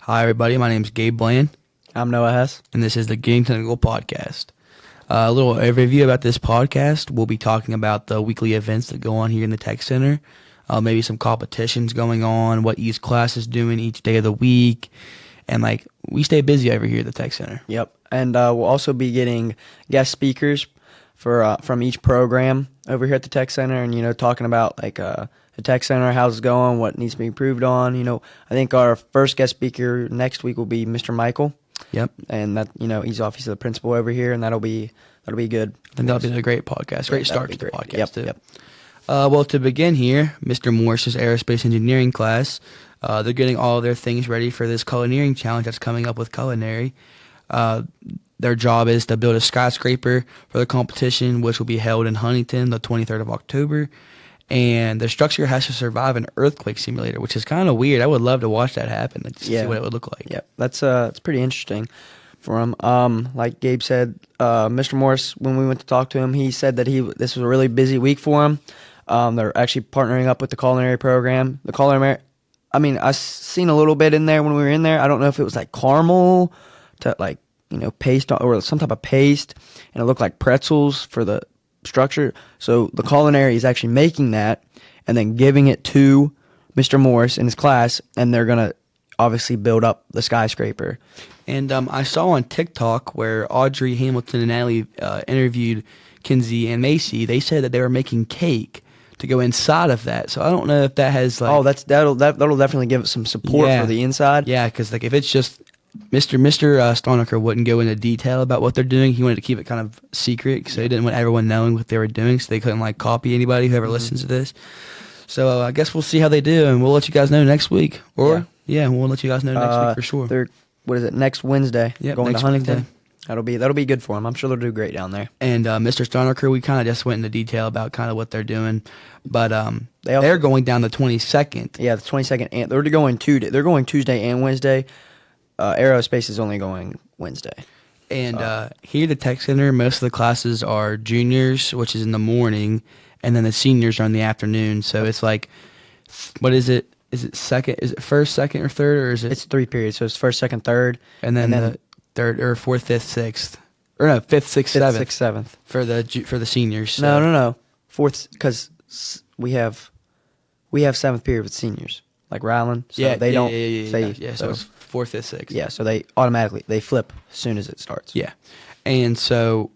Hi, everybody. My name is Gabe Bland, I'm Noah Hess. and this is the Getting Technical Podcast. A little overview about this podcast. We'll be talking about the weekly events that go on here in the Tech Center, maybe some competitions going on, what each class is doing each day of the week, and we stay busy over here at the Tech Center. Yep. And we'll also be getting guest speakers from each program over here at the Tech Center and, talking about the Tech Center, how's it going, what needs to be improved on. I think our first guest speaker next week will be Mr. Michael. Yep. And that, he's obviously the principal over here, and that'll be good. I think that'll be a great podcast. Great start to the podcast, Yep, too. Yep. Well, to begin here, Mr. Morse's aerospace engineering class, they're getting all of their things ready for this culinary challenge that's coming up with culinary. Their job is to build a skyscraper for the competition, which will be held in Huntington the 23rd of October. And the structure has to survive an earthquake simulator, which is kind of weird. I would love to watch that happen, to see what it would look like. Yeah, that's it's pretty interesting for him. Like Gabe said, Mr. Morse, when we went to talk to him, he said that this was a really busy week for him. They're actually partnering up with the culinary program. The culinary, I seen a little bit in there when we were in there. I don't know if it was like caramel to paste or some type of paste, and it looked like pretzels for the structure. So the culinary is actually making that and then giving it to Mr. Morse in his class, and they're gonna obviously build up the skyscraper. And I saw on TikTok where Audrey Hamilton and Natalie interviewed Kinsey and Macy. They said that they were making cake to go inside of that. So I don't know if that has that'll definitely give it some support for the inside. Yeah, because if it's just Mr. Stonecker wouldn't go into detail about what they're doing. He wanted to keep it kind of secret, so he didn't want everyone knowing what they were doing, so they couldn't copy anybody who ever listens to this. So I guess we'll see how they do, and we'll let you guys know next week. We'll let you guys know next week for sure. They're next Wednesday? Yep, going next to Huntington. Wednesday. That'll be good for them. I'm sure they'll do great down there. And Mr. Stonecker, we kind of just went into detail about kind of what they're doing, but they're going down the 22nd. Yeah, the 22nd, and they're going They're going Tuesday and Wednesday. Aerospace is only going Wednesday. And here at the Tech Center, most of the classes are juniors, which is in the morning, and then the seniors are in the afternoon. So it's what is it? Is it second? Is it first, second, or third, or is it? It's 3 periods, so it's first, second, third, and then the third or fourth, fifth, sixth, or no, fifth, sixth, seventh for the seniors. So. No, fourth, because we have 7th period with seniors like Ryland. So they don't say So it's fourth, fifth, sixth. Yeah, so they automatically flip as soon as it starts. Yeah, and so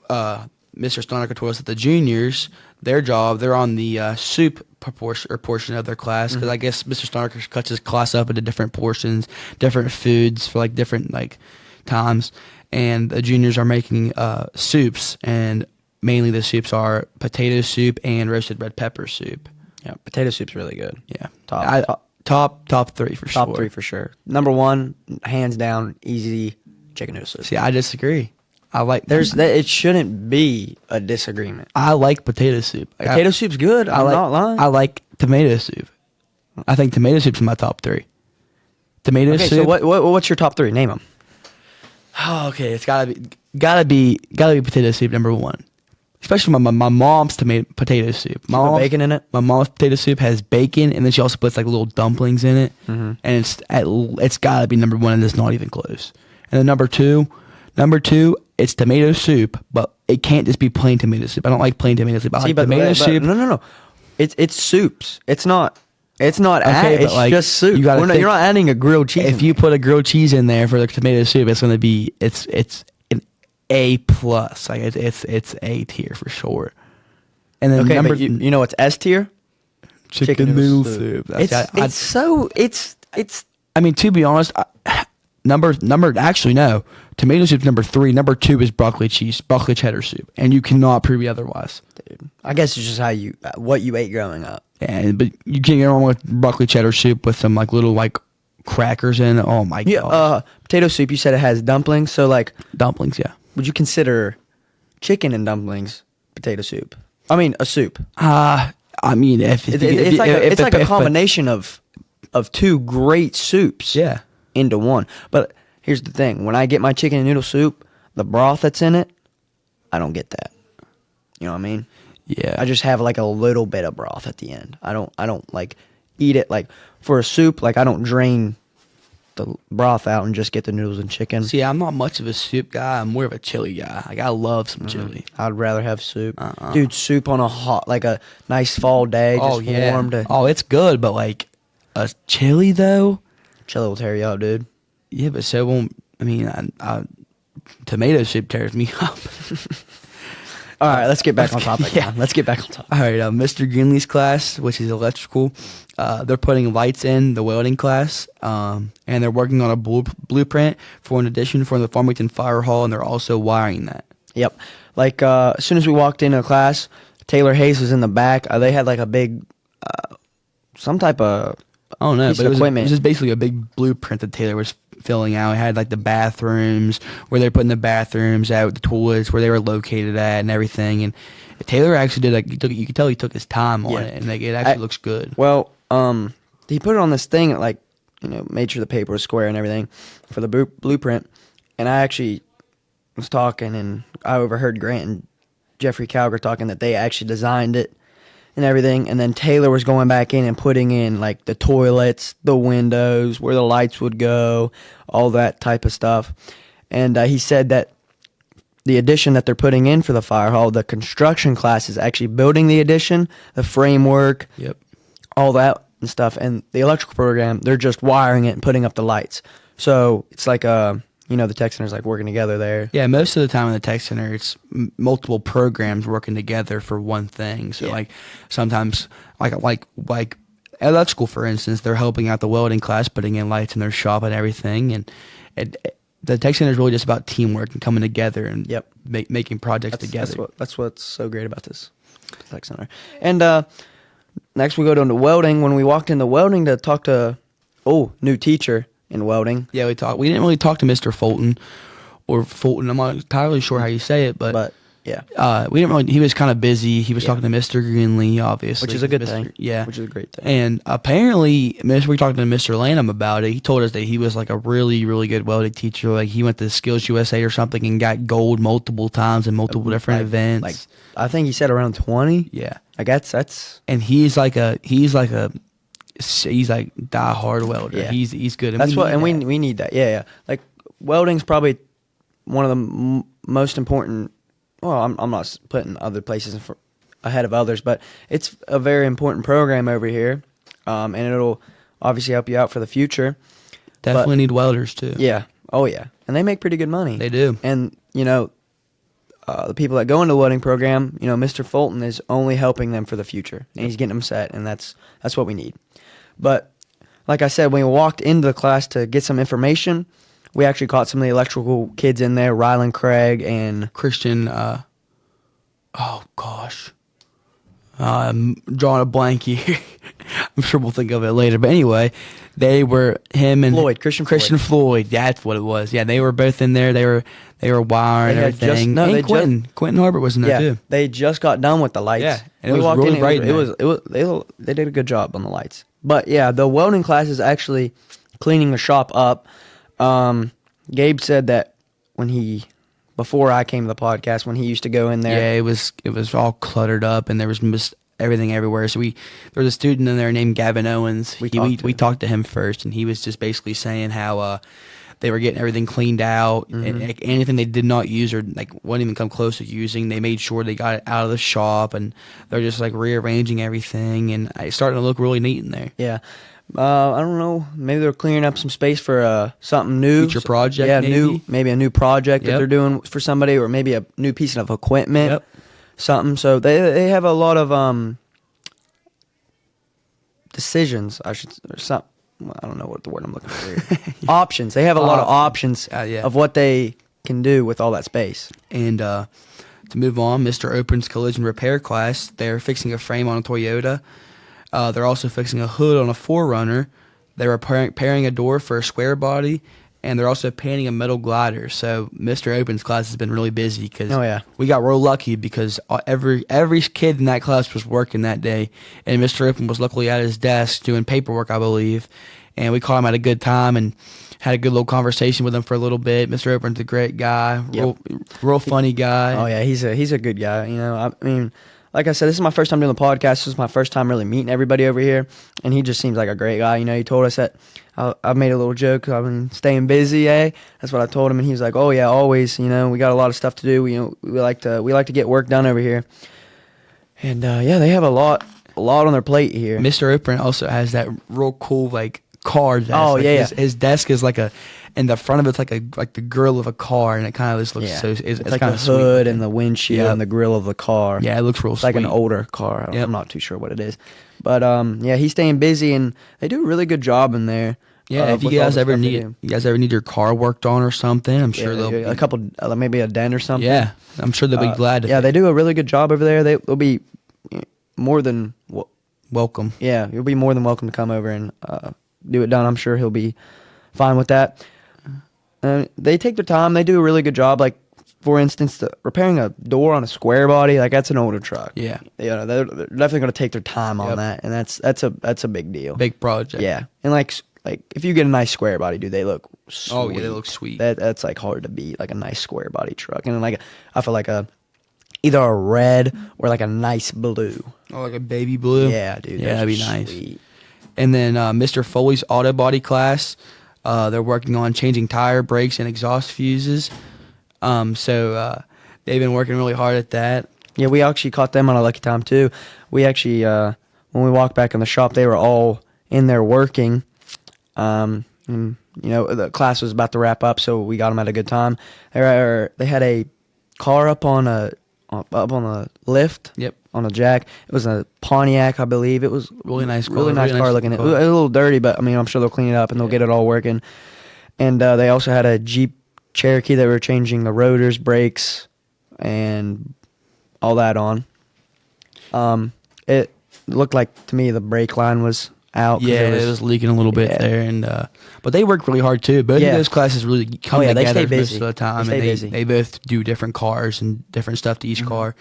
Mr. Stonecker told us that the juniors, their job, they're on the soup portion of their class, because I guess Mr. Stonecker cuts his class up into different portions, different foods for different times, and the juniors are making soups, and mainly the soups are potato soup and roasted red pepper soup. Yeah, potato soup's really good. Yeah, Top 3 for sure. Top 3 for sure. Number 1, hands down, easy chicken noodle soup. See, I disagree. It shouldn't be a disagreement. I like potato soup. Potato soup's good. I'm not lying. I like tomato soup. I think tomato soup's in my top 3. Tomato soup. So what's your top 3? Name them. Oh, okay, it's gotta be potato soup number 1. Especially my mom's potato soup. Put bacon in it? My mom's potato soup has bacon, and then she also puts little dumplings in it. Mm-hmm. And it's got to be number 1, and it's not even close. And then number two, it's tomato soup, but it can't just be plain tomato soup. I don't like plain tomato soup. I like tomato soup. No. It's soups. It's not. It's just soup. You're not adding a grilled cheese. If you put a grilled cheese in there for the tomato soup, it's going to be it's an A+. It's A tier for sure. And then but you know what's S tier? Chicken noodle soup. To be honest, actually no. Tomato soup's number 3. Number 2 is broccoli cheddar soup, and you cannot prove me otherwise. Dude, I guess it's just what you ate growing up. Yeah, but you can't get wrong with broccoli cheddar soup with some little crackers in it. Oh my god. Potato soup. You said it has dumplings, so dumplings. Yeah. Would you consider chicken and dumplings potato soup? I mean, a soup. It's like a combination of 2 great soups. Yeah. Into one. But here's the thing: when I get my chicken and noodle soup, the broth that's in it, I don't get that. You know what I mean? Yeah. I just have a little bit of broth at the end. I don't eat it for a soup. I don't drain the broth out and just get the noodles and chicken. See, I'm not much of a soup guy. I'm more of a chili guy. Like, I love some chili. I'd rather have soup. Dude, soup on a nice fall day, just warm to Oh, it's good, but like a chili though. chili will tear you up, dude. Yeah, but so won't. I mean, tomato soup tears me up. All right, let's get back on topic. Yeah. Let's get back on topic. All right, Mr. Greenlee's class, which is electrical, they're putting lights in the welding class, and they're working on a blueprint for an addition for the Farmington Fire Hall, and they're also wiring that. Yep. Like as soon as we walked into class, Taylor Hayes was in the back. They had like a big, some type of I don't know, piece but of it equipment. was just basically a big blueprint that Taylor was filling out. It had like the bathrooms, where they're putting the bathrooms out, the toilets, where they were located at, and everything. And Taylor actually did you could tell he took his time on it, and like it actually looks good. Well, he put it on this thing that, like, made sure the paper was square and everything for the blueprint. And I actually was talking, and I overheard Grant and Jeffrey Calger talking that they actually designed it and everything. And then Taylor was going back in and putting in like the toilets, the windows, where the lights would go, all that type of stuff. And he said that the addition that they're putting in for the fire hall, the construction class is actually building the addition, the framework, Yep. all that and stuff. And the electrical program, they're just wiring it and putting up the lights. So it's like the tech center's like working together there. Yeah, most of the time in the tech center, it's multiple programs working together for one thing. So like sometimes like electrical, for instance, they're helping out the welding class, putting in lights in their shop and everything. And the tech center is really just about teamwork and coming together and making projects together. That's what's so great about this tech center. And next we go down to welding. When we walked into welding to talk to new teacher in welding. Yeah, we didn't really talk to Mr. Fulton or Fulton. I'm not entirely sure how you say it, but yeah. We didn't really. He was kind of busy. He was talking to Mr. Greenlee, obviously, Which is a good thing. Yeah, which is a great thing. And apparently, we talked to Mr. Lanham about it. He told us that he was like a really, really good welding teacher. Like he went to Skills USA or something and got gold multiple times in multiple different events. Like I think he said around 20. Yeah, like that's. And he's like die hard welder. Yeah. He's good. And That's what, and that. we need that. Yeah. Like welding's probably one of the most important. Well, I'm not putting other places ahead of others, but it's a very important program over here, and it'll obviously help you out for the future. Definitely need welders too. Yeah. Oh yeah, and they make pretty good money. They do. And the people that go into the welding program, Mr. Fulton is only helping them for the future, and he's getting them set, and that's what we need. But like I said, when we walked into the class to get some information, we actually caught some of the electrical kids in there, Rylan Craig and Christian. Oh gosh, I'm drawing a blank here. I'm sure we'll think of it later. But anyway, they were him and Christian Floyd. That's what it was. Yeah, they were both in there. They were wiring They had everything. And Quentin Harbert was in there too. They just got done with the lights. Yeah, and we it was walked really in. bright. They did a good job on the lights. But yeah, the welding class is actually cleaning the shop up. Gabe said that before I came to the podcast, when he used to go in there. Yeah, it was all cluttered up, and there was everything everywhere. So there was a student in there named Gavin Owens. We talked to him first, and he was just basically saying how they were getting everything cleaned out, and anything they did not use or like wouldn't even come close to using, they made sure they got it out of the shop, and they're just like rearranging everything, and it's starting to look really neat in there. Yeah. I don't know. Maybe they're clearing up some space for something new. Future project, Yeah, maybe a new project that Yep. they're doing for somebody, or maybe a new piece of equipment. Yep. Something. So they have a lot of decisions. I don't know what the word I'm looking for here. Options. They have a lot of options of what they can do with all that space. And to move on, Mr. Open's collision repair class, they're fixing a frame on a Toyota. They're also fixing a hood on a 4Runner. They're repairing a door for a square body, and they're also painting a metal glider. So Mr. Open's class has been really busy because we got real lucky because every kid in that class was working that day, and Mr. Open was luckily at his desk doing paperwork, I believe, and we caught him at a good time and had a good little conversation with him for a little bit. Mr. Open's a great guy, real funny guy. Oh yeah, he's a good guy. I mean, like I said, this is my first time doing the podcast. This is my first time really meeting everybody over here, and he just seems like a great guy. You know, he told us that I made a little joke. I've been staying busy, eh? That's what I told him, and he was like, "Oh yeah, always. You know, we got a lot of stuff to do. We like to get work done over here." And yeah, they have a lot on their plate here. Mr. Oprah also has that real cool like car desk. Oh, like yeah, his desk is like in the front of it's like the grill of a car, and it kind of just looks Yeah, so it's like kind the of sweet. hood and the windshield Yep. and the grill of the car. Yeah, it looks real It's sweet. like an older car. Yep. I'm not too sure what it is, but yeah, he's staying busy, and they do a really good job in there. Yeah, if you with all guys the ever stuff they need do. your car worked on or something, I'm sure Yeah, they'll they be, do a couple, maybe a dent or something. yeah, I'm sure they'll be glad to Yeah, they do a really good job over there. They'll be more than welcome. yeah, you'll be more than welcome to come over and do it done. I'm sure he'll be fine with that. They take their time. They do a really good job. Like, for instance, repairing a door on a square body, like that's an older truck. Yeah, You know, they're definitely going to take their time on Yep. that, and that's a big deal. big project. Yeah, and like if you get a nice square body, dude, they look sweet. Oh, yeah, they look sweet. That's like hard to beat, like a nice square body truck, and like I feel like either a red or like a nice blue. Oh, like a baby blue. Yeah, dude. Yeah, those that'd be are nice. sweet. And then Mr. Foley's auto body class, they're working on changing tire, brakes, and exhaust fuses. So they've been working really hard at that. Yeah, we actually caught them on a lucky time too. We actually, when we walked back in the shop, they were all in there working. And, you know, the class was about to wrap up, so we got them at a good time. They had a car up on a lift. Yep. On a jack. It was a Pontiac, I believe. It was Really nice car. Really nice car looking. It was a little dirty, but I mean, I'm sure they'll clean it up and they'll get it all working. And they also had a Jeep Cherokee that were changing the rotors, brakes, and all that on. It looked like to me the brake line was out. 'cause Yeah, it was leaking a little bit yeah. there, and but they work really hard too. Both Yeah. of those classes really come yeah, they together stay most busy. of the time, They stay and busy. they both do different cars and different stuff to each car.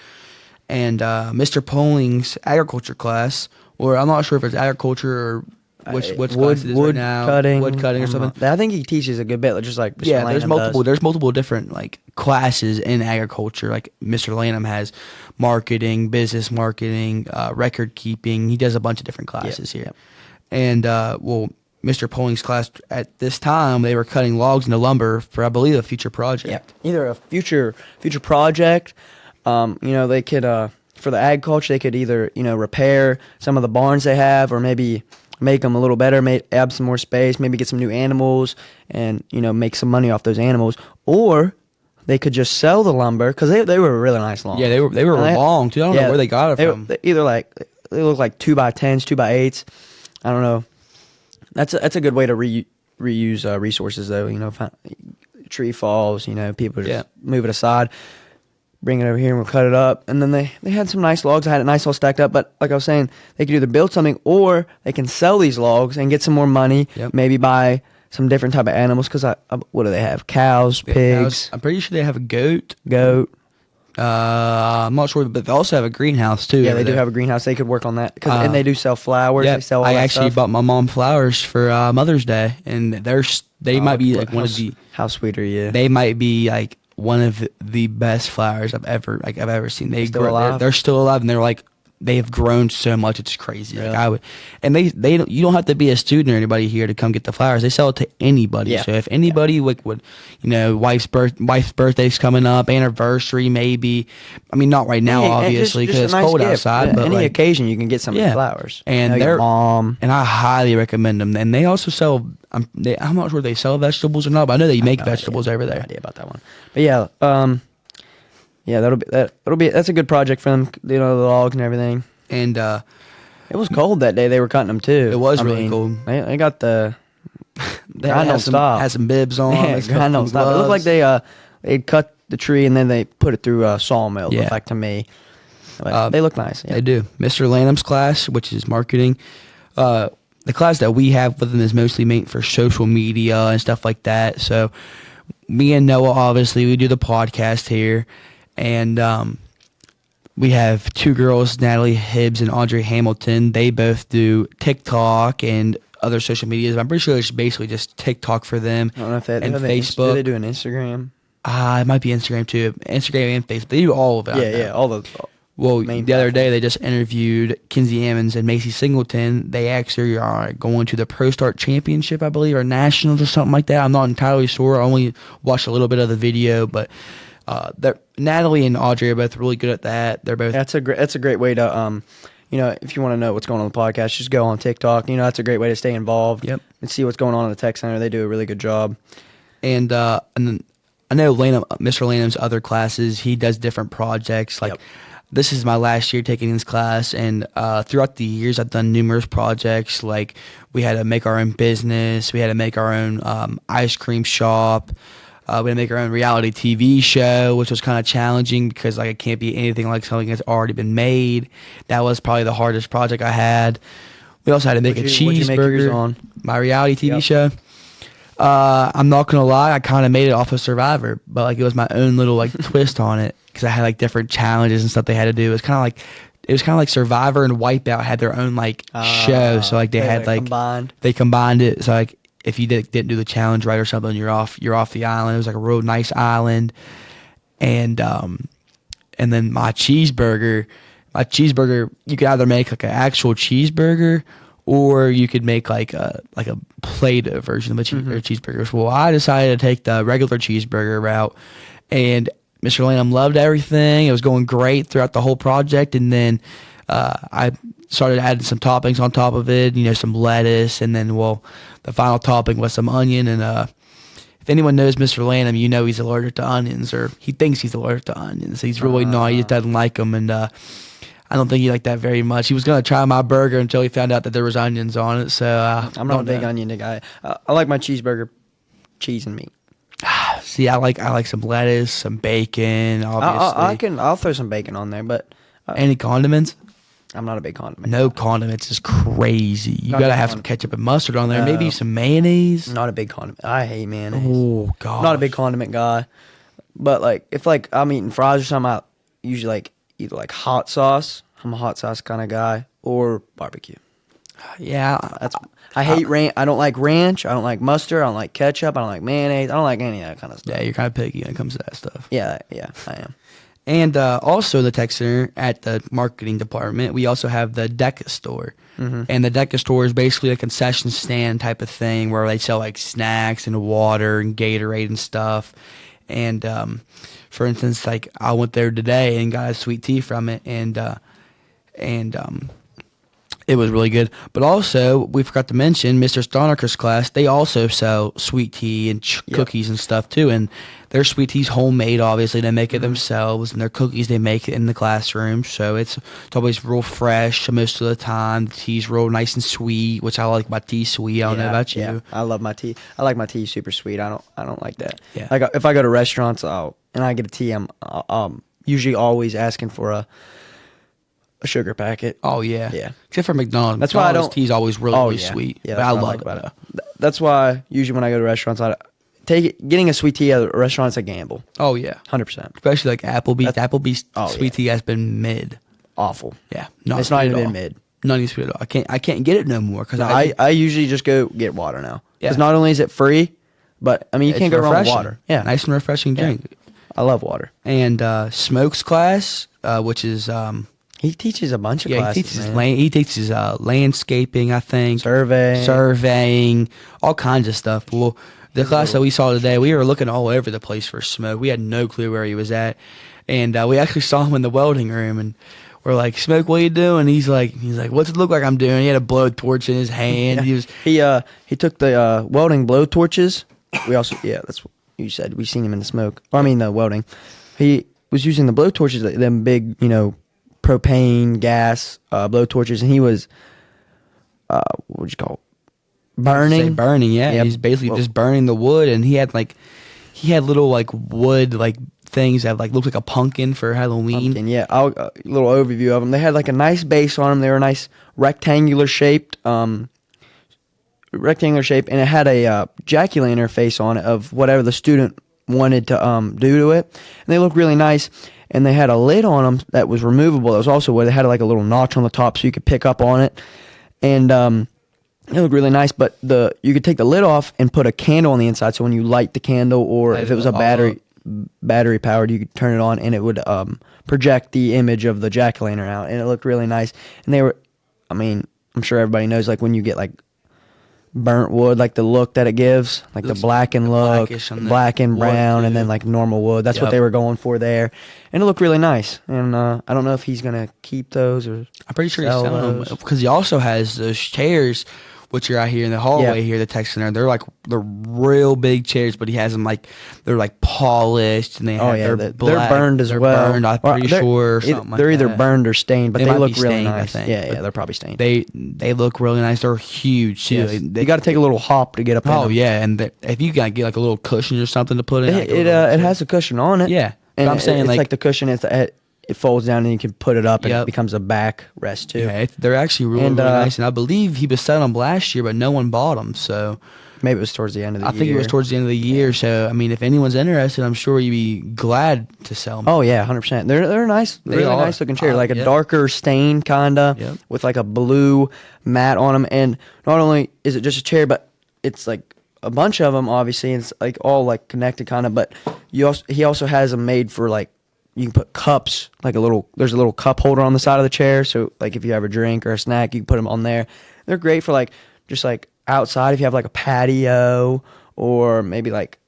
And Mr. Polling's agriculture class, or I'm not sure if it's agriculture or which class it is right now, wood cutting or something. I think he teaches a good bit, just like Mr. Yeah, there's Lanham multiple. does. There's multiple different like classes in agriculture. Like Mr. Lanham has marketing, business marketing, record keeping. He does a bunch of different classes here. yep. And well, Mr. Polling's class at this time they were cutting logs into lumber for I believe a future project. Yeah, either a future project. You know, they could for the agriculture they could either repair some of the barns they have, or maybe make them a little better, add some more space, maybe get some new animals, and make some money off those animals, or they could just sell the lumber because they were really nice long. Yeah, they were And long too. I don't know where they got it from. They either they look like 2x10s, 2x8s. I don't know. That's a good way to reuse resources though. Tree falls. People just move it aside, bring it over here, and we'll cut it up. And then they had some nice logs. I had it nice all stacked up. But like I was saying, they could either build something or they can sell these logs and get some more money. Yep. Maybe buy some different type of animals. Because what do they have? Cows, pigs, I'm pretty sure they have a goat. goat. I'm not sure, but they also have a greenhouse too. Yeah, over they do there. have a greenhouse. They could work on that. And they do sell flowers. Yeah, They sell all I that actually stuff. bought my mom flowers for Mother's Day, and they might be like one of the How sweet are you? they might be like one of the best flowers I've ever seen. Still alive? They're still alive, and they're like they have grown so much. It's crazy. Really? Like they don't, you don't have to be a student or anybody here to come get the flowers. They sell it to anybody. Yeah. So if anybody would wife's birthday's coming up, anniversary maybe. I mean, not right now Yeah, obviously just because a it's nice cold gift. outside. Yeah, But any like, occasion you can get some of the flowers. and your they're mom. and I highly recommend them. And they also sell. I'm not sure if they sell vegetables or not, but I know they make vegetables over No there. idea about that one. But yeah, that's a good project for them. The logs and everything. And It was cold that day. They were cutting them too. It was really cold. They got the they grind don't had stop. some bibs on. Yeah, grind don't stop. It looked like they'd cut the tree and then they put it through a sawmill. Yeah. Looked like to me. But they look nice. Yeah. They do. Mr. Lanham's class, which is marketing, the class that we have with them is mostly meant for social media and stuff like that. So me and Noah, obviously, we do the podcast here, and we have two girls, Natalie Hibbs and Audrey Hamilton. They both do TikTok and other social medias. I'm pretty sure it's basically just TikTok for them. I don't know if they and do Facebook. they do an Instagram? It might be Instagram too. Instagram and Facebook. They do all of it. I know. Yeah, all the Well, main the other platform. day they just interviewed Kinsey Ammons and Macy Singleton. They actually are going to the Pro Start Championship, I believe, or Nationals or something like that. I'm not entirely sure. I only watched a little bit of the video, but Natalie and Audrey are both really good at that. They're both That's a great way to if you want to know what's going on in the podcast, just go on TikTok. That's a great way to stay involved. Yep. And see what's going on in the tech center. They do a really good job. and then I know Mr. Lanham's other classes. He does different projects. Like Yep. this is my last year taking his class, and throughout the years I've done numerous projects. Like we had to make our own business. We had to make our own ice cream shop. We had to make our own reality TV show, which was kind of challenging because like it can't be anything like something that's already been made. That was probably the hardest project I had. We also had to make What'd a you make yours cheeseburger. on? My reality TV Yep. show. I'm not gonna lie, I kind of made it off of Survivor, but like it was my own little like twist on it because I had like different challenges and stuff they had to do. It was kind of like Survivor and Wipeout had their own like show, so like they had like combined. they combined it. So like if you didn't do the challenge right or something, you're off the island. It was like a real nice island, and then my cheeseburger, you could either make like an actual cheeseburger or you could make like a Play-Doh version of a cheeseburger. Well, I decided to take the regular cheeseburger route, and Mr. Lanham loved everything. It was going great throughout the whole project, and then I started adding some toppings on top of it, some lettuce, and then, the final topping was some onion. And if anyone knows Mr. Lanham, he's allergic to onions, or he thinks he's allergic to onions. He's really not. He just doesn't like them, and I don't think he liked that very much. He was going to try my burger until he found out that there was onions on it. So I'm not a big onion guy. I like my cheeseburger, cheese and meat. See, I like some lettuce, some bacon, obviously. I'll throw some bacon on there, but Any condiments? I'm not a big condiment. No condiments is crazy. You Not got to big have some ketchup and mustard on there. Maybe No. some mayonnaise. Not a big condiment. I hate mayonnaise. Oh, God. Not a big condiment guy. But like if like I'm eating fries or something, I usually like either like hot sauce. I'm a hot sauce kind of guy, or barbecue. Yeah. I hate ranch. I don't like ranch. I don't like mustard. I don't like ketchup. I don't like mayonnaise. I don't like any of that kind of stuff. Yeah, you're kind of picky when it comes to that stuff. Yeah, I am. And also the tech center at the marketing department, we also have the DECA store. Mm-hmm. And the DECA store is basically a concession stand type of thing where they sell like snacks and water and Gatorade and stuff. And for instance, like I went there today and got a sweet tea from it, and it was really good. But also, we forgot to mention Mr. Stoneker's class. They also sell sweet tea and cookies and stuff too. And their sweet tea's homemade. Obviously, they make it themselves, and their cookies they make it in the classroom. So it's always real fresh most of the time. The tea's real nice and sweet, which I like my tea sweet. I don't know about you. Yeah, I love my tea. I like my tea super sweet. I don't like that. Yeah. Like if I go to restaurants, and I get a tea, I'm usually always asking for a sugar packet. Oh yeah, Yeah. Except for McDonald's. That's why I McDonald's don't- tea's always really sweet. Yeah, but that's I what love like it. about it. Though. That's why usually when I go to restaurants, getting a sweet tea at a restaurant's a gamble. Oh yeah, 100%. especially like Applebee's. Applebee's Oh, sweet tea has been mid. Awful. Yeah, It's sweet not at even all. mid. Not even sweet at all. I can't get it no more because No, I usually just go get water now. Yeah. Because not only is it free, but I mean you it's can't go wrong with refreshing. water. Yeah, Nice and refreshing drink. I love water. And Smokes class, which is He teaches a bunch of he classes. teaches man. he teaches landscaping, I think, Surveying. all kinds of stuff. Well, the class that we saw today, we were looking all over the place for Smoke. We had no clue where he was at, and we actually saw him in the welding room, and we're like, "Smoke, what are you doing?" He's like, "What's it look like I'm doing?" He had a blowtorch in his hand. He was He took the welding blow torches. We also that's what you said. We seen him in the smoke. Or, I mean the welding. He was using the blow torches, them big propane gas blow torches, and he was what would you call it? say burning. Yeah, Yep. he's basically Well- just burning the wood, and he had little like wood like things that like looked like a pumpkin for Halloween. Pumpkin, yeah. A little overview of them. They had like a nice base on them. They were nice rectangular shaped, and it had a jack-o'-lantern face on it of whatever the student wanted to do to it, and they looked really nice. And they had a lid on them that was removable. That was also where they had like a little notch on the top so you could pick up on it, and it looked really nice. But you could take the lid off and put a candle on the inside. So when you light the candle, or Light if it was it a all battery battery powered. You could turn it on and it would project the image of the jack-o'-lantern out, and it looked really nice. And they were, I mean, I'm sure everybody knows, like when you get like burnt wood, like the look that it gives, like the blackened look, blackish on the black and wood, brown, and too. then like normal wood. That's what Yep. they were going for there, and it looked really nice. And I don't know if he's gonna keep those or I'm pretty sure he's sell selling them those. because he also has those chairs, which are out here in the hallway here, the tech center. They're real big chairs, but he has them like they're like polished and they Oh have, yeah, they're they're black. burned as They're well. Burned, I'm Or pretty they're- sure. Or it- something like they're either that. burned or stained, but They they, might look be really stained, I nice. think, Yeah, but they're probably stained. They look really nice. They're huge too. Yes. They You got to take a little hop to get up. in Oh them. yeah, and if you gotta get like a little cushion or something to put in, like, It has a cushion on it. Yeah. and But I'm saying, it's like- like the cushion. It folds down and you can put it up and Yep. it becomes a back rest too. yeah, they're actually really, And, really uh, nice. And I believe he was selling them last year, but no one bought them. So Maybe it was towards the end of the I year. think it was towards the end of the year. So I mean, if anyone's interested, I'm sure you'd be glad to sell them. Oh yeah, 100%. They're nice, They really are. nice looking chair, like a Yep. darker stain kinda, Yep. with like a blue mat on them. And not only is it just a chair, but it's like a bunch of them. Obviously, and it's like all like connected kinda. But he also has them made for like you can put cups, like there's a little cup holder on the side of the chair. So like if you have a drink or a snack, you can put them on there. They're great for like just like outside if you have like a patio or maybe like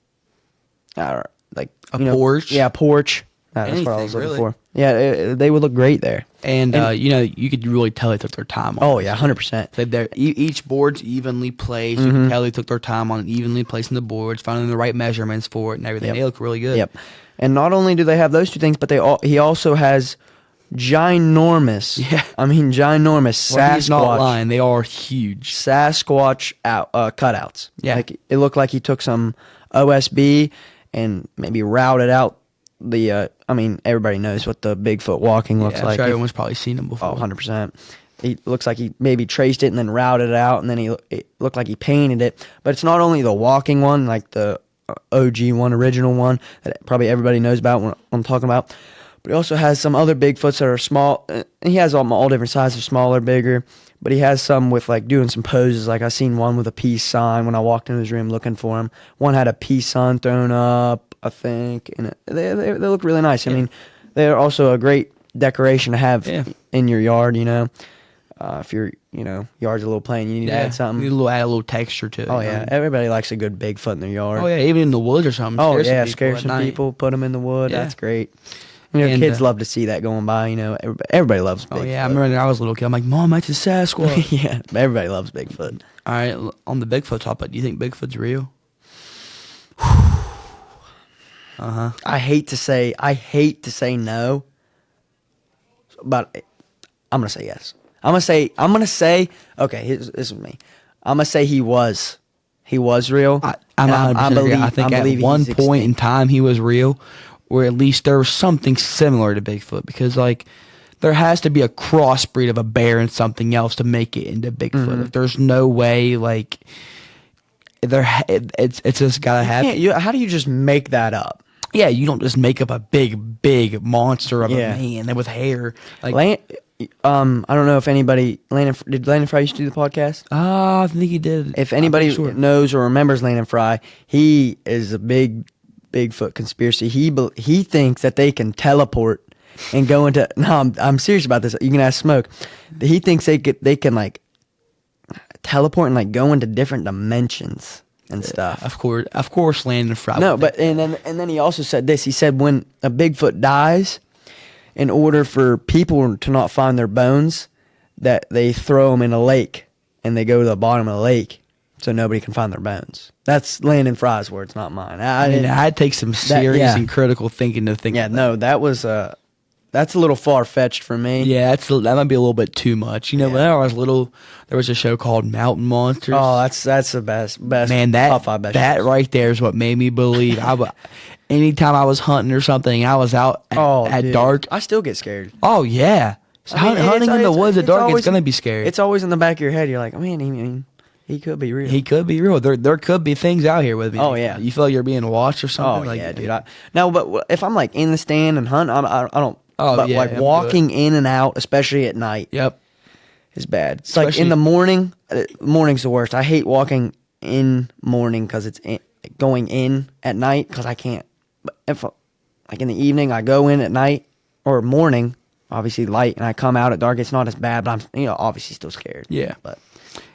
I don't know, like A porch? Yeah, porch. That's what I Anything, was looking really. for. Yeah, they would look great there. And you could really tell they took their time on Oh it. yeah, 100%. Each board's evenly placed. You Mm-hmm. can tell they took their time on evenly placing the boards, finding the right measurements for it and everything. Yep. They look really good. Yep. And not only do they have those two things, but he also has ginormous. Yeah. I mean ginormous Well, he's not Sasquatch. lying. They are huge. Sasquatch cutouts. Yeah. Like it looked like he took some OSB and maybe routed out the. I mean, everybody knows what the Bigfoot walking looks Yeah, I'm like. sure If- everyone's probably seen them before. Oh, 100%. He looks like he maybe traced it and then routed it out, and then it looked like he painted it. But it's not only the walking one, like the OG one, original one, that probably everybody knows about what I'm talking about. But he also has some other Bigfoots that are small. And he has all different sizes, smaller, bigger. But he has some with like doing some poses. Like I seen one with a peace sign when I walked into his room looking for him. One had a peace sign thrown up, I think. And they look really nice. I mean, they're also a great decoration to have in your yard, you know. If your yard's a little plain, you need to add something. Need add a little texture to it. Oh you know? yeah, everybody likes a good Bigfoot in their yard. Oh yeah, even in the woods or something. Oh Scare some yeah, people scare at some night. people, put them in the wood. Yeah. That's great. You know, And, kids love to see that going by. You know, everybody loves Bigfoot. Oh yeah, I remember when I was a little kid. I'm like, Mom, that's a Sasquatch. Yeah, everybody loves Bigfoot. All right, on the Bigfoot topic, do you think Bigfoot's real? I hate to say no, but I'm gonna say yes. I'm gonna say okay. This is me. I'm gonna say he was real. I'm And 100% agree. I think at believe one he's point in extinct. time he was real, or at least there was something similar to Bigfoot because like there has to be a crossbreed of a bear and something else to make it into Bigfoot. Mm-hmm. Like, there's no way like it's just gotta happen. How do you just make that up? Yeah, you don't just make up a big monster of Yeah. a man with hair. Like, I don't know if anybody did Landon Fry used to do the podcast. I think he did. If I'm anybody pretty sure. knows or remembers Landon Fry, he is a big Bigfoot conspiracy. He thinks that they can teleport and go into. No, I'm serious about this. You can ask Smoke. He thinks they can like teleport and like go into different dimensions and stuff. Of course, Landon Fry. No, would but think and then he also said this. He said when a Bigfoot dies, in order for people to not find their bones, that they throw them in a lake and they go to the bottom of the lake so nobody can find their bones. That's Landon Fry's words, not mine. I mean, didn't- I'd take some serious yeah. and critical thinking to think. yeah, no, that was that's a little far fetched for me. Yeah, that might be a little bit too much. You know, Yeah. when I was little, there was a show called Mountain Monsters. Oh, that's the best man, top five best. that shows. right there is what made me believe. Anytime I was hunting or something, I was out at dude. dark. I still get scared. Oh yeah, so I mean, hunting in the woods at dark, always- it's gonna be scary. It's always in the back of your head. You're like, man, he could be real. He could be real. There could be things out here with me. Oh, yeah. You feel like you're being watched or Oh something? Like, yeah, dude. No, but if I'm like in the stand and hunt, I don't. Oh, but yeah, like I'm walking in and out, especially at night, Yep. is bad. It's like Especially- in the morning. Morning's the worst. I hate walking in morning because it's going in at night because I can't. But if like in the evening, I go in at night or morning, obviously light, and I come out at dark. It's not as bad, but I'm obviously still scared. Yeah. But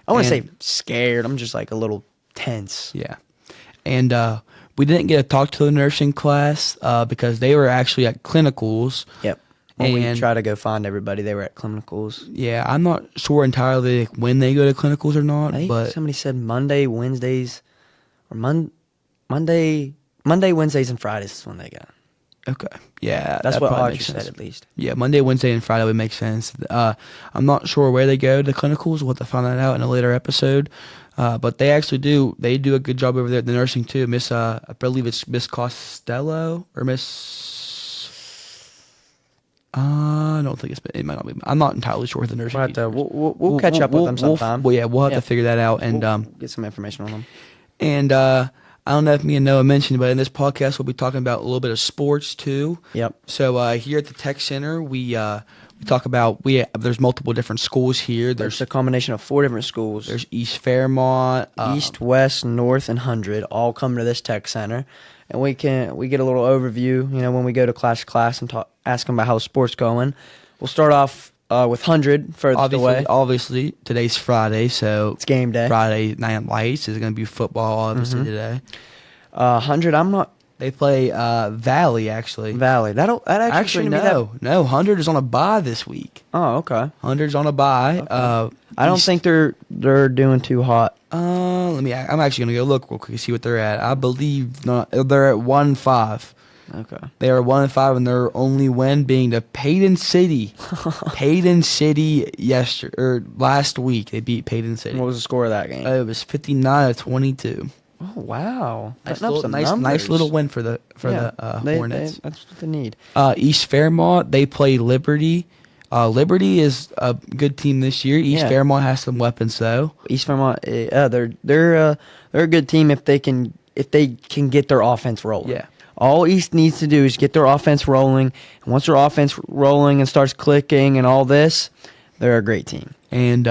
I want to say And- scared. I'm just like a little tense. Yeah. And we didn't get to talk to the nursing class because they were actually at clinicals. Yep. When we And- try to go find everybody, they were at clinicals. Yeah, I'm not sure entirely when they go to clinicals or not, I think but somebody said Monday, Wednesdays, or Monday, Wednesdays, and Fridays is when they go. okay. Yeah, That's that what probably Audrey makes said sense. at least. Yeah, Monday, Wednesday, and Friday would make sense. I'm not sure where they go to clinicals. We'll have to find that out in a later episode. But they actually do. They do a good job over there at the nursing too. Miss, I believe it's Miss Costello or Miss. I don't think it might not be. I'm not entirely sure with the nursing. We'll, have to, teachers. we'll catch up with them sometime. Well, yeah, we'll have Yeah. to figure that out. And We'll get some information on them. And I don't know if me and Noah mentioned, but in this podcast we'll be talking about a little bit of sports too. Yep. So here at the Tech Center, we talk about there's multiple different schools here. There's a combination of 4 different schools. There's East Fairmont, East, West, North, and 100 all come to this tech center, and we get a little overview. When we go to class and ask them about how sports going. We'll start off with 100 furthest away. Obviously, today's Friday, so It's game day. Friday Night Lights is going to be football. Obviously today 100. I'm not they play Valley actually. Valley. That actually Actually, shouldn't be that. no, 100 is on a bye this week. Oh, okay. 100's on a bye. I don't East- think they're doing too hot. I'm actually gonna go look real quick and see what they're at. I believe not. They're at 1-5. Okay. They are 1-5, and their only win being to Payton City. Payton City last week they beat Payton City. What was the score of that game? It was 59-22. Oh wow! Nice Putting up some nice numbers. little win for the They- Hornets. that's what they need. East Fairmont they play Liberty. Liberty is a good team this year. East Yeah. Fairmont has some weapons though. East Fairmont, they're a good team if they can get their offense rolling. Yeah. All East needs to do is get their offense rolling, and once their offense rolling and starts clicking and all this, they're a great team. And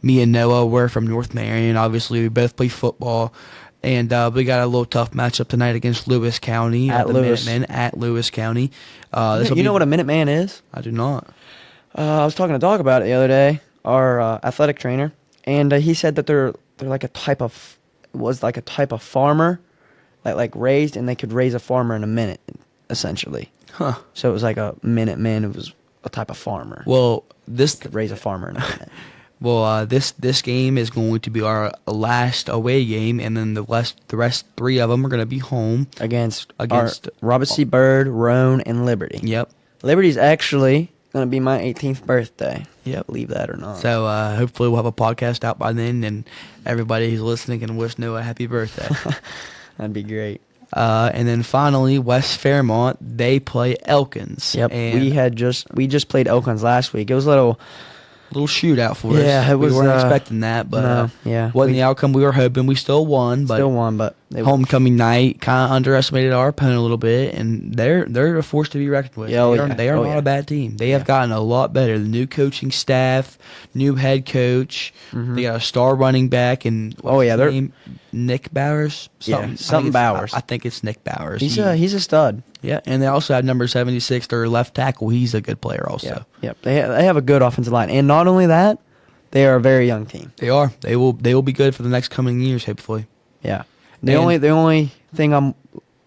me and Noah were from North Marion. Obviously, we both play football. And we got a little tough matchup tonight against Lewis County. At the Lewis. Minutemen at Lewis County. You know what a Minuteman is? I do not. I was talking to Dog about it the other day, our athletic trainer, and he said that they're like a type of farmer, like raised, and they could raise a farmer in a minute, essentially. Huh. So it was like a Minuteman. It was a type of farmer. Well, this Could raise a farmer in a minute. this game is going to be our last away game, and then the rest 3 of them are going to be home. Against Our- Robert C. Byrd, Roan, and Liberty. Yep. Liberty's actually going to be my 18th birthday. Yep. Believe that or not. So hopefully we'll have a podcast out by then, and everybody who's listening can wish Noah a happy birthday. That'd be great. And then finally, West Fairmont, they play Elkins. Yep. And we just played Elkins last week. It was a little. little shootout for us. Yeah, it was, We weren't expecting that, but no, yeah. wasn't the outcome we were hoping. We still won, but Still won, but homecoming night kind of underestimated our opponent a little bit, and they're a force to be reckoned with. Yeah, They are not a bad team. They have gotten a lot better. The new coaching staff, new head coach. They got a star running back, and what's his they're name? Nick Bowers. something Bowers. I think it's Nick Bowers. he's a stud. Yeah, and they also have number 76, their left tackle. He's a good player also. Yep. They have a good offensive line, and not only that, they are a very young team. They are. They will be good for the next coming years, hopefully. Yeah. And- The only thing I'm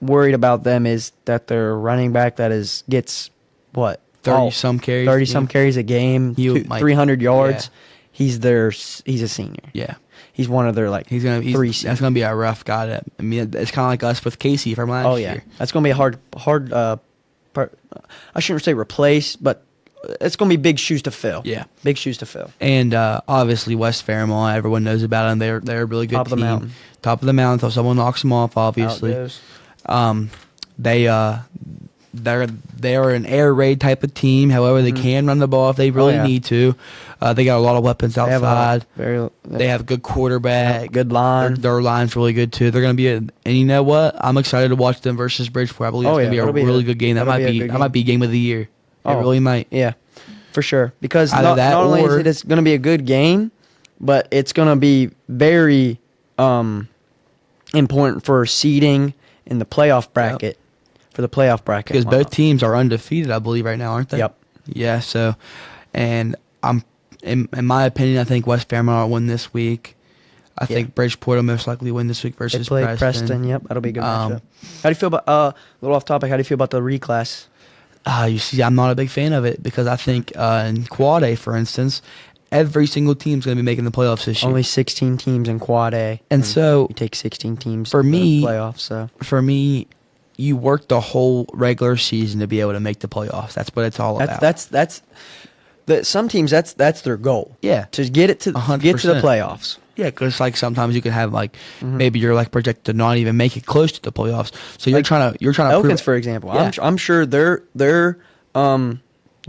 worried about them is that their running back gets what 30 some carries. 30 some carries a game, He might- 300 yards. He's a senior. Yeah. He's one of their He's gonna. three. That's gonna be a rough guy. I mean, it's kind of like us with Casey from last Oh yeah, year. that's gonna be a hard. I shouldn't say replace, but it's gonna be big shoes to fill. Yeah. big shoes to fill. And obviously West Fairmont, everyone knows about them. They're a really good Top of the team. mountain. Top of the mountain. Until someone knocks them off, obviously. How it goes. They're an air raid type of team. However, they can run the ball if they really yeah. need to. They got a lot of weapons They have outside. a They have a good quarterback. good line. Their line's really good too. They're going to be and you know what? I'm excited to watch them versus Bridgeport. I believe it's going to be a that'll be really good game. That that'll might a be good that might be game of the year. It Oh. really might. Yeah, for sure. Because Either not that only or- is it going to be a good game, but it's going to be very important for seeding in the playoff bracket. for the playoff bracket. because both teams are undefeated, I believe, right now, aren't they? Yep. Yeah. So, and I'm in my opinion, I think West Fairmont will win this week. I think Bridgeport will most likely win this week They versus play Preston. Yep, that'll be a good matchup. How do you feel about a little off topic? How do you feel about the reclass? You see, I'm not a big fan of it because I think in Quad A, for instance, every single team's going to be making the playoffs this year. Only 16 teams in Quad A, And so you take 16 teams for to the me- playoffs. So For me, you work the whole regular season to be able to make the playoffs. That's what it's all about. that's some teams that's their goal. Yeah. to get it to 100%. the playoffs. Yeah, because like sometimes you could have like maybe you're like projected to not even make it close to the playoffs. So you're Like trying to Elkins, prove, for example, Yeah. I'm sure their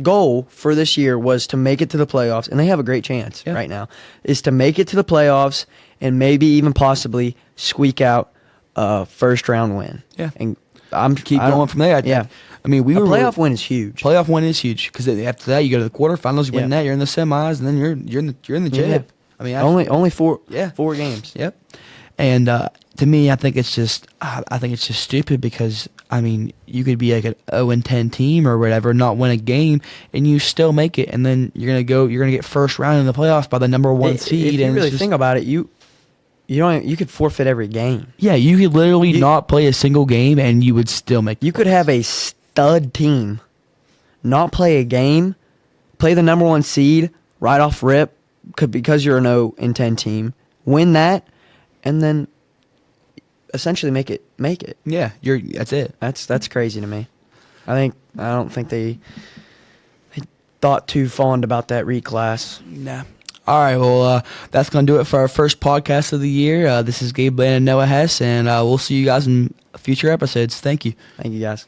goal for this year was to make it to the playoffs, and they have a great chance Yeah. right now. Is to make it to the playoffs and maybe even possibly squeak out a first round win. Yeah. and keep going from there. Yeah, I mean, we a were playoff win is huge. Playoff win is huge because after that you go to the quarterfinals, you win Yeah. that, you're in the semis, and then you're in the jib. Yeah. I mean, Only four Yeah. games. Yep. And to me, I think it's just stupid because I mean, you could be like an 0-10 team or whatever, not win a game, and you still make it, and then you're gonna get first round in the playoffs by the number one seed. If you and really it's just, think about it, you could forfeit every game. yeah, you could literally not play a single game, and you would still make. You could have a stud team, not play a game, play the number one seed right off rip, because you're an 0-10 team, win that, and then essentially make it. Yeah, that's it. That's crazy to me. I don't think they thought too fond about that reclass. Nah. All right, well, that's going to do it for our first podcast of the year. This is Gabe Bland and Noah Hess, and we'll see you guys in future episodes. Thank you. Thank you, guys.